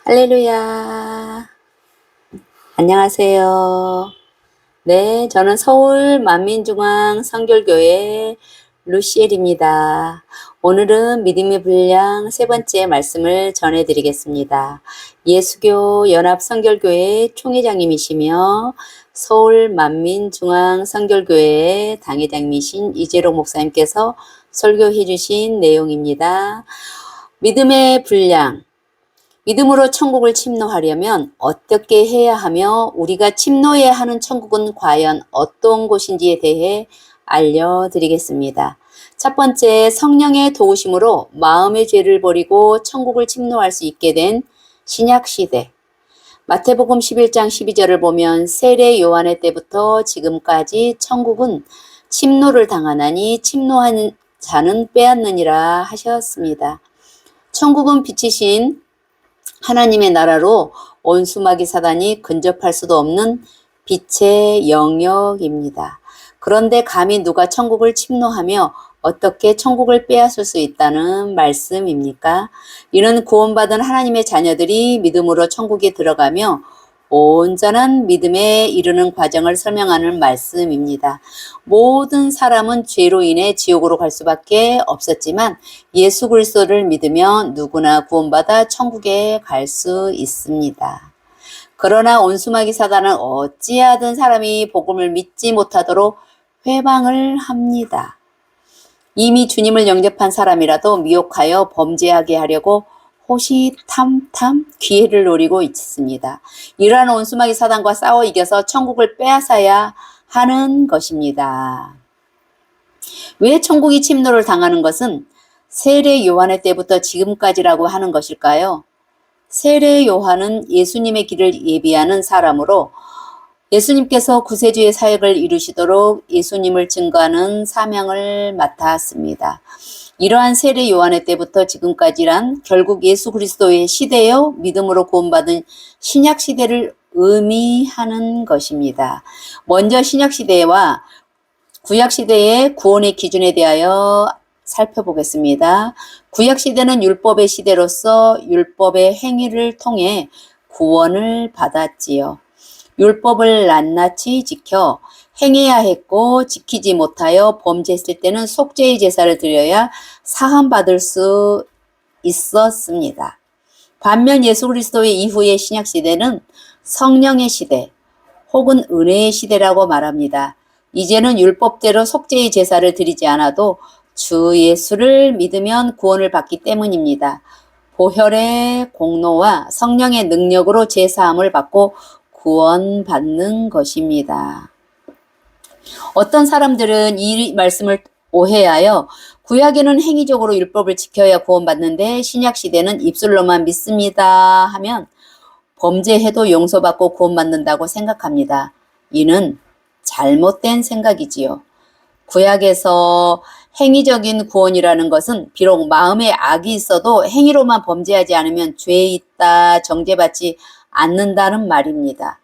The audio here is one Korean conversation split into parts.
할렐루야. 안녕하세요. 네, 저는 서울 만민중앙 선결교회 루시엘입니다. 오늘은 믿음의 분량 세 번째 말씀을 전해드리겠습니다. 예수교 연합 선결교회 총회장님이시며 서울 만민중앙 선결교회 당회장님이신 이재록 목사님께서 설교해 주신 내용입니다. 믿음의 분량. 믿음으로 천국을 침노하려면 어떻게 해야 하며 우리가 침노해야 하는 천국은 과연 어떤 곳인지에 대해 알려드리겠습니다. 첫 번째, 성령의 도우심으로 마음의 죄를 버리고 천국을 침노할 수 있게 된 신약시대. 마태복음 11장 12절을 보면 세례 요한의 때부터 지금까지 천국은 침노를 당하나니 침노한 자는 빼앗느니라 하셨습니다. 천국은 빛이신 하나님의 나라로 온수마귀 사단이 근접할 수도 없는 빛의 영역입니다. 그런데 감히 누가 천국을 침노하며 어떻게 천국을 빼앗을 수 있다는 말씀입니까? 이는 구원받은 하나님의 자녀들이 믿음으로 천국에 들어가며 온전한 믿음에 이르는 과정을 설명하는 말씀입니다. 모든 사람은 죄로 인해 지옥으로 갈 수밖에 없었지만 예수 그리스도를 믿으면 누구나 구원받아 천국에 갈 수 있습니다. 그러나 온수마귀 사단은 어찌하든 사람이 복음을 믿지 못하도록 회방을 합니다. 이미 주님을 영접한 사람이라도 미혹하여 범죄하게 하려고 호시탐탐 기회를 노리고 있습니다. 이러한 온수마귀 사단과 싸워 이겨서 천국을 빼앗아야 하는 것입니다. 왜 천국이 침노를 당하는 것은 세례 요한의 때부터 지금까지라고 하는 것일까요? 세례 요한은 예수님의 길을 예비하는 사람으로 예수님께서 구세주의 사역을 이루시도록 예수님을 증거하는 사명을 맡았습니다. 이러한 세례 요한의 때부터 지금까지란 결국 예수 그리스도의 시대요 믿음으로 구원받은 신약 시대를 의미하는 것입니다. 먼저 신약 시대와 구약 시대의 구원의 기준에 대하여 살펴보겠습니다. 구약 시대는 율법의 시대로서 율법의 행위를 통해 구원을 받았지요. 율법을 낱낱이 지켜 행해야 했고 지키지 못하여 범죄했을 때는 속죄의 제사를 드려야 사함받을 수 있었습니다. 반면 예수 그리스도의 이후의 신약 시대는 성령의 시대 혹은 은혜의 시대라고 말합니다. 이제는 율법대로 속죄의 제사를 드리지 않아도 주 예수를 믿으면 구원을 받기 때문입니다. 보혈의 공로와 성령의 능력으로 제사함을 받고 구원받는 것입니다. 어떤 사람들은 이 말씀을 오해하여 구약에는 행위적으로 율법을 지켜야 구원받는데 신약시대는 입술로만 믿습니다 하면 범죄해도 용서받고 구원받는다고 생각합니다. 이는 잘못된 생각이지요. 구약에서 행위적인 구원이라는 것은 비록 마음에 악이 있어도 행위로만 범죄하지 않으면 죄에 있다 정죄받지 않는다는 말입니다.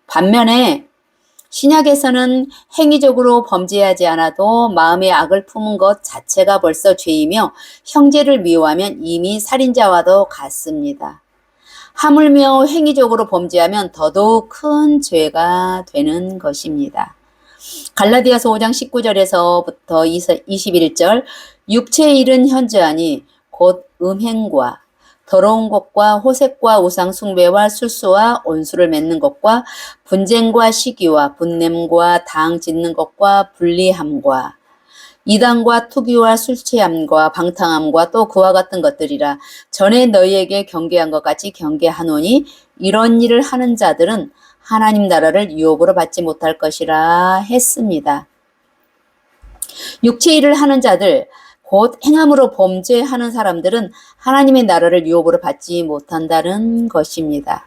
반면에 신약에서는 행위적으로 범죄하지 않아도 마음에 악을 품은 것 자체가 벌써 죄이며 형제를 미워하면 이미 살인자와도 같습니다. 하물며 행위적으로 범죄하면 더더욱 큰 죄가 되는 것입니다. 갈라디아서 5장 19절에서부터 21절 육체의 일은 현저하니 곧 음행과 더러운 것과 호색과 우상 숭배와 술수와 온수를 맺는 것과 분쟁과 시기와 분냄과 당 짓는 것과 불리함과 이단과 투기와 술 취함과 방탕함과 또 그와 같은 것들이라. 전에 너희에게 경계한 것 같이 경계하노니 이런 일을 하는 자들은 하나님 나라를 유업으로 받지 못할 것이라 했습니다. 육체 일을 하는 자들 곧 행함으로 범죄하는 사람들은 하나님의 나라를 유업으로 받지 못한다는 것입니다.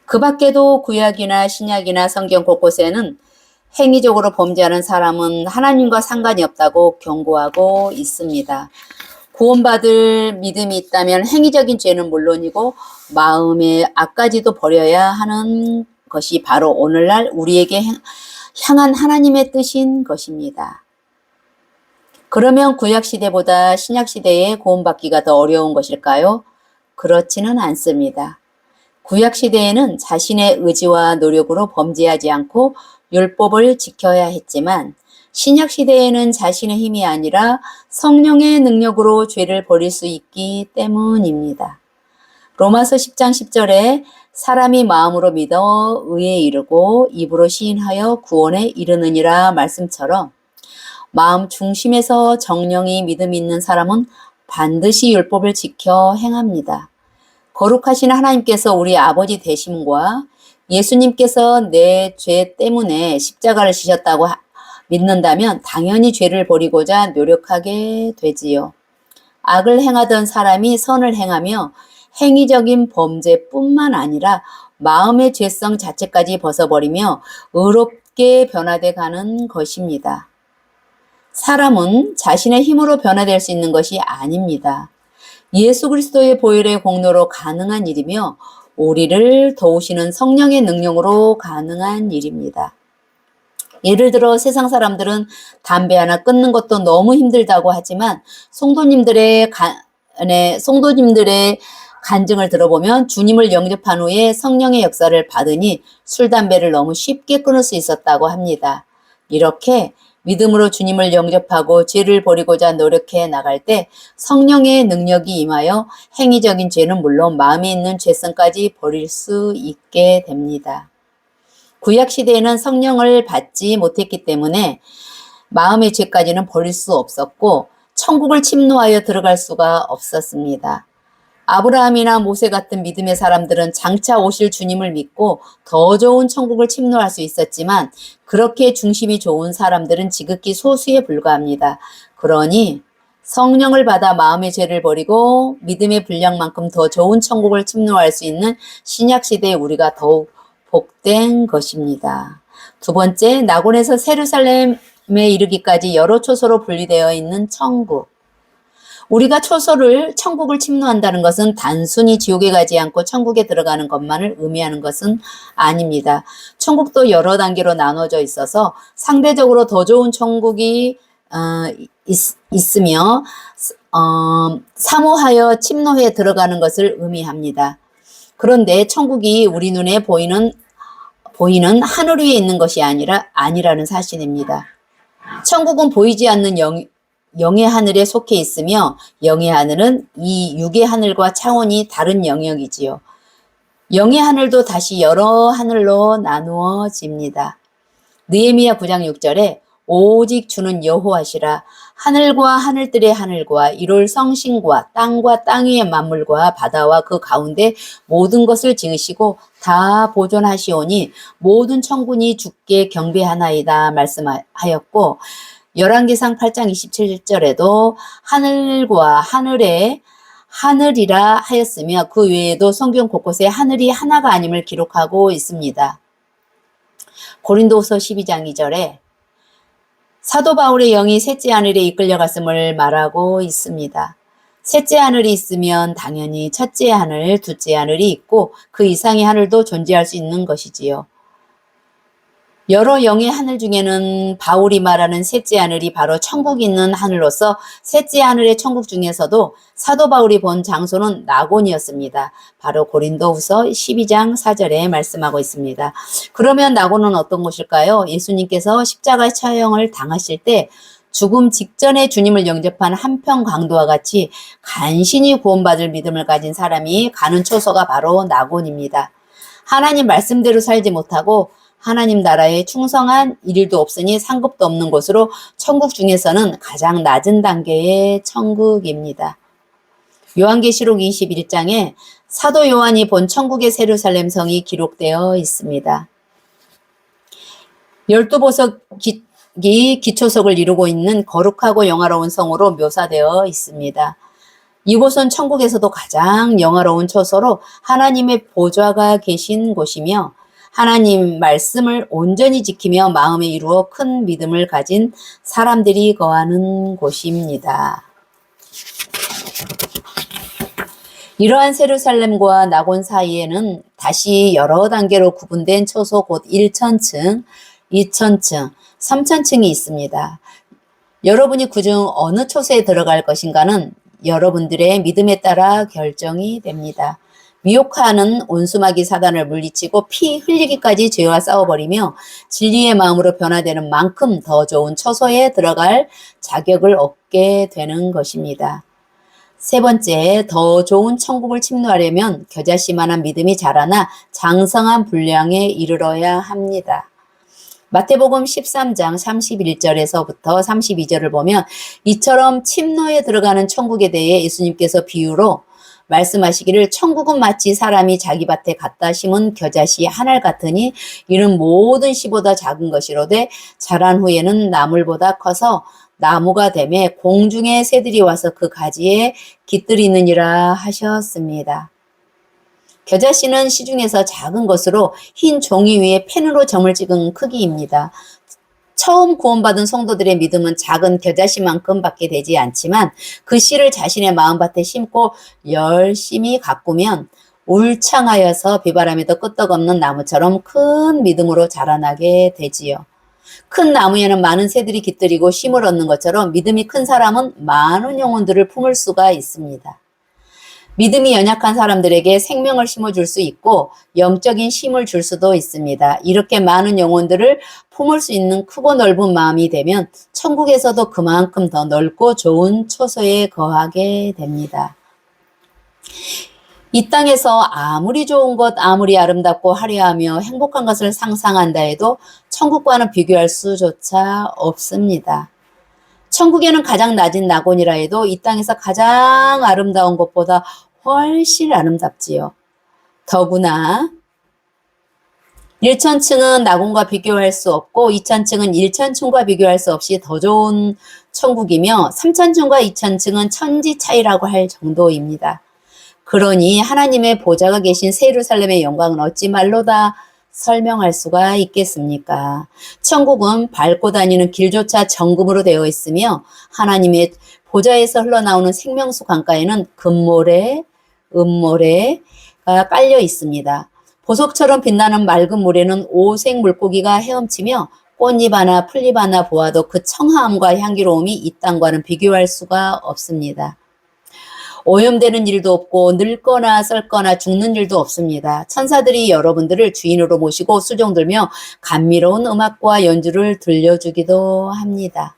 그 밖에도 구약이나 신약이나 성경 곳곳에는 행위적으로 범죄하는 사람은 하나님과 상관이 없다고 경고하고 있습니다. 구원받을 믿음이 있다면 행위적인 죄는 물론이고 마음의 악까지도 버려야 하는 것이 바로 오늘날 우리에게 향한 하나님의 뜻인 것입니다. 그러면 구약시대보다 신약시대에 구원받기가 더 어려운 것일까요? 그렇지는 않습니다. 구약 시대에는 자신의 의지와 노력으로 범죄하지 않고 율법을 지켜야 했지만 신약 시대에는 자신의 힘이 아니라 성령의 능력으로 죄를 버릴 수 있기 때문입니다. 로마서 10장 10절에 사람이 마음으로 믿어 의에 이르고 입으로 시인하여 구원에 이르느니라 말씀처럼 마음 중심에서 정령이 믿음 있는 사람은 반드시 율법을 지켜 행합니다. 거룩하신 하나님께서 우리 아버지 되심과 예수님께서 내 죄 때문에 십자가를 지셨다고 믿는다면 당연히 죄를 버리고자 노력하게 되지요. 악을 행하던 사람이 선을 행하며 행위적인 범죄뿐만 아니라 마음의 죄성 자체까지 벗어버리며 의롭게 변화돼 가는 것입니다. 사람은 자신의 힘으로 변화될 수 있는 것이 아닙니다. 예수 그리스도의 보혈의 공로로 가능한 일이며 우리를 도우시는 성령의 능력으로 가능한 일입니다. 예를 들어 세상 사람들은 담배 하나 끊는 것도 너무 힘들다고 하지만 성도님들의 간증을 들어보면 주님을 영접한 후에 성령의 역사를 받으니 술, 담배를 너무 쉽게 끊을 수 있었다고 합니다. 이렇게 믿음으로 주님을 영접하고 죄를 버리고자 노력해 나갈 때 성령의 능력이 임하여 행위적인 죄는 물론 마음에 있는 죄성까지 버릴 수 있게 됩니다. 구약 시대에는 성령을 받지 못했기 때문에 마음의 죄까지는 버릴 수 없었고 천국을 침노하여 들어갈 수가 없었습니다. 아브라함이나 모세 같은 믿음의 사람들은 장차 오실 주님을 믿고 더 좋은 천국을 침노할 수 있었지만 그렇게 중심이 좋은 사람들은 지극히 소수에 불과합니다. 그러니 성령을 받아 마음의 죄를 버리고 믿음의 분량만큼 더 좋은 천국을 침노할 수 있는 신약시대에 우리가 더욱 복된 것입니다. 두 번째, 낙원에서 예루살렘에 이르기까지 여러 초소로 분리되어 있는 천국. 우리가 천국을 침노한다는 것은 단순히 지옥에 가지 않고 천국에 들어가는 것만을 의미하는 것은 아닙니다. 천국도 여러 단계로 나눠져 있어서 상대적으로 더 좋은 천국이 있으며 사모하여 침노해 들어가는 것을 의미합니다. 그런데 천국이 우리 눈에 보이는 하늘 위에 있는 것이 아니라는 사실입니다. 천국은 보이지 않는 영의 하늘에 속해 있으며 영의 하늘은 이 육의 하늘과 차원이 다른 영역이지요. 영의 하늘도 다시 여러 하늘로 나누어집니다. 느헤미야 9장 6절에 오직 주는 여호와시라 하늘과 하늘들의 하늘과 이룰 성신과 땅과 땅 위의 만물과 바다와 그 가운데 모든 것을 지으시고 다 보존하시오니 모든 천군이 주께 경배하나이다 말씀하였고 열왕기상 8장 27절에도 하늘과 하늘에 하늘이라 하였으며 그 외에도 성경 곳곳에 하늘이 하나가 아님을 기록하고 있습니다. 고린도후서 12장 2절에 사도 바울의 영이 셋째 하늘에 이끌려갔음을 말하고 있습니다. 셋째 하늘이 있으면 당연히 첫째 하늘, 둘째 하늘이 있고 그 이상의 하늘도 존재할 수 있는 것이지요. 여러 영의 하늘 중에는 바울이 말하는 셋째 하늘이 바로 천국이 있는 하늘로서 셋째 하늘의 천국 중에서도 사도 바울이 본 장소는 낙원이었습니다. 바로 고린도후서 12장 4절에 말씀하고 있습니다. 그러면 낙원은 어떤 곳일까요? 예수님께서 십자가 처형을 당하실 때 죽음 직전에 주님을 영접한 한평 강도와 같이 간신히 구원받을 믿음을 가진 사람이 가는 초소가 바로 낙원입니다. 하나님 말씀대로 살지 못하고 하나님 나라에 충성한 일일도 없으니 상급도 없는 곳으로 천국 중에서는 가장 낮은 단계의 천국입니다. 요한계시록 21장에 사도 요한이 본 천국의 예루살렘 성이 기록되어 있습니다. 12보석이 기초석을 이루고 있는 거룩하고 영화로운 성으로 묘사되어 있습니다. 이곳은 천국에서도 가장 영화로운 초소로 하나님의 보좌가 계신 곳이며 하나님 말씀을 온전히 지키며 마음에 이루어 큰 믿음을 가진 사람들이 거하는 곳입니다. 이러한 예루살렘과 낙원 사이에는 다시 여러 단계로 구분된 초소 곧 1천층, 2천층, 3천층이 있습니다. 여러분이 그중 어느 초소에 들어갈 것인가는 여러분들의 믿음에 따라 결정이 됩니다. 미혹하는 온수마귀 사단을 물리치고 피 흘리기까지 죄와 싸워버리며 진리의 마음으로 변화되는 만큼 더 좋은 처소에 들어갈 자격을 얻게 되는 것입니다. 세 번째, 더 좋은 천국을 침노하려면 겨자씨만한 믿음이 자라나 장성한 분량에 이르러야 합니다. 마태복음 13장 31절에서부터 32절을 보면 이처럼 침노에 들어가는 천국에 대해 예수님께서 비유로 말씀하시기를 천국은 마치 사람이 자기 밭에 갖다 심은 겨자씨 한 알 같으니 이는 모든 씨보다 작은 것이로되 자란 후에는 나물보다 커서 나무가 되매 공중의 새들이 와서 그 가지에 깃들이느니라 하셨습니다. 겨자씨는 시중에서 작은 것으로 흰 종이 위에 펜으로 점을 찍은 크기입니다. 처음 구원받은 성도들의 믿음은 작은 겨자씨만큼 밖에 되지 않지만 그 씨를 자신의 마음밭에 심고 열심히 가꾸면 울창하여서 비바람에도 끄떡없는 나무처럼 큰 믿음으로 자라나게 되지요. 큰 나무에는 많은 새들이 깃들이고 쉼을 얻는 것처럼 믿음이 큰 사람은 많은 영혼들을 품을 수가 있습니다. 믿음이 연약한 사람들에게 생명을 심어줄 수 있고 영적인 쉼을 줄 수도 있습니다. 이렇게 많은 영혼들을 품을 수 있는 크고 넓은 마음이 되면 천국에서도 그만큼 더 넓고 좋은 처소에 거하게 됩니다. 이 땅에서 아무리 좋은 것, 아무리 아름답고 화려하며 행복한 것을 상상한다 해도 천국과는 비교할 수조차 없습니다. 천국에는 가장 낮은 낙원이라 해도 이 땅에서 가장 아름다운 것보다 훨씬 아름답지요. 더구나 1천층은 낙원과 비교할 수 없고 2천층은 1천층과 비교할 수 없이 더 좋은 천국이며 3천층과 2천층은 천지 차이라고 할 정도입니다. 그러니 하나님의 보좌가 계신 새 예루살렘의 영광은 어찌 말로 다 설명할 수가 있겠습니까? 천국은 밟고 다니는 길조차 정금으로 되어 있으며 하나님의 보좌에서 흘러나오는 생명수 강가에는 금모래, 은모래가 깔려 있습니다. 보석처럼 빛나는 맑은 물에는 오색 물고기가 헤엄치며 꽃잎 하나 풀잎 하나 보아도 그 청아함과 향기로움이 이 땅과는 비교할 수가 없습니다. 오염되는 일도 없고 늙거나 썩거나 죽는 일도 없습니다. 천사들이 여러분들을 주인으로 모시고 수종 들며 감미로운 음악과 연주를 들려주기도 합니다.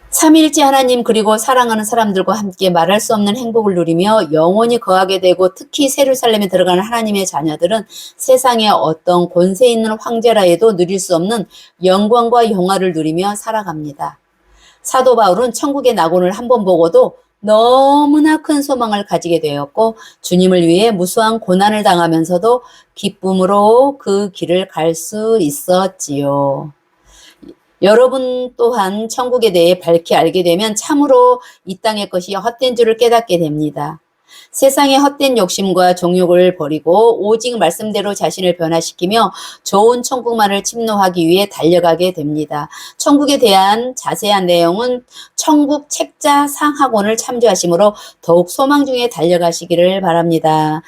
삼위일체 하나님 그리고 사랑하는 사람들과 함께 말할 수 없는 행복을 누리며 영원히 거하게 되고 특히 새 예루살렘에 들어가는 하나님의 자녀들은 세상에 어떤 권세 있는 황제라 해도 누릴 수 없는 영광과 영화를 누리며 살아갑니다. 사도 바울은 천국의 낙원을 한번 보고도 너무나 큰 소망을 가지게 되었고 주님을 위해 무수한 고난을 당하면서도 기쁨으로 그 길을 갈 수 있었지요. 여러분 또한 천국에 대해 밝히 알게 되면 참으로 이 땅의 것이 헛된 줄을 깨닫게 됩니다. 세상의 헛된 욕심과 정욕을 버리고 오직 말씀대로 자신을 변화시키며 좋은 천국만을 침노하기 위해 달려가게 됩니다. 천국에 대한 자세한 내용은 천국 책자 상학원을 참조하시므로 더욱 소망 중에 달려가시기를 바랍니다.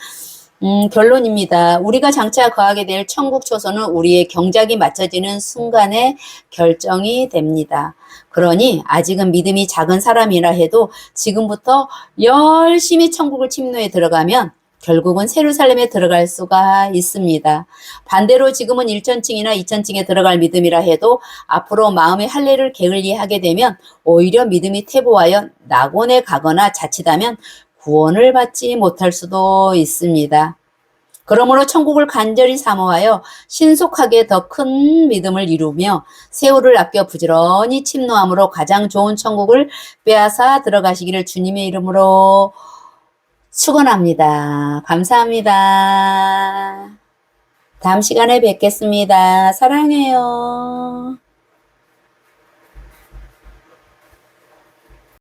결론입니다. 우리가 장차 거하게 될 천국 초소는 우리의 경작이 맞춰지는 순간에 결정이 됩니다. 그러니 아직은 믿음이 작은 사람이라 해도 지금부터 열심히 천국을 침노에 들어가면 결국은 새 예루살렘에 들어갈 수가 있습니다. 반대로 지금은 1천층이나 2천층에 들어갈 믿음이라 해도 앞으로 마음의 할례를 게을리 하게 되면 오히려 믿음이 퇴보하여 낙원에 가거나 자칫하면 구원을 받지 못할 수도 있습니다. 그러므로 천국을 간절히 사모하여 신속하게 더 큰 믿음을 이루며 세월을 아껴 부지런히 침노함으로 가장 좋은 천국을 빼앗아 들어가시기를 주님의 이름으로 축원합니다. 감사합니다. 다음 시간에 뵙겠습니다. 사랑해요.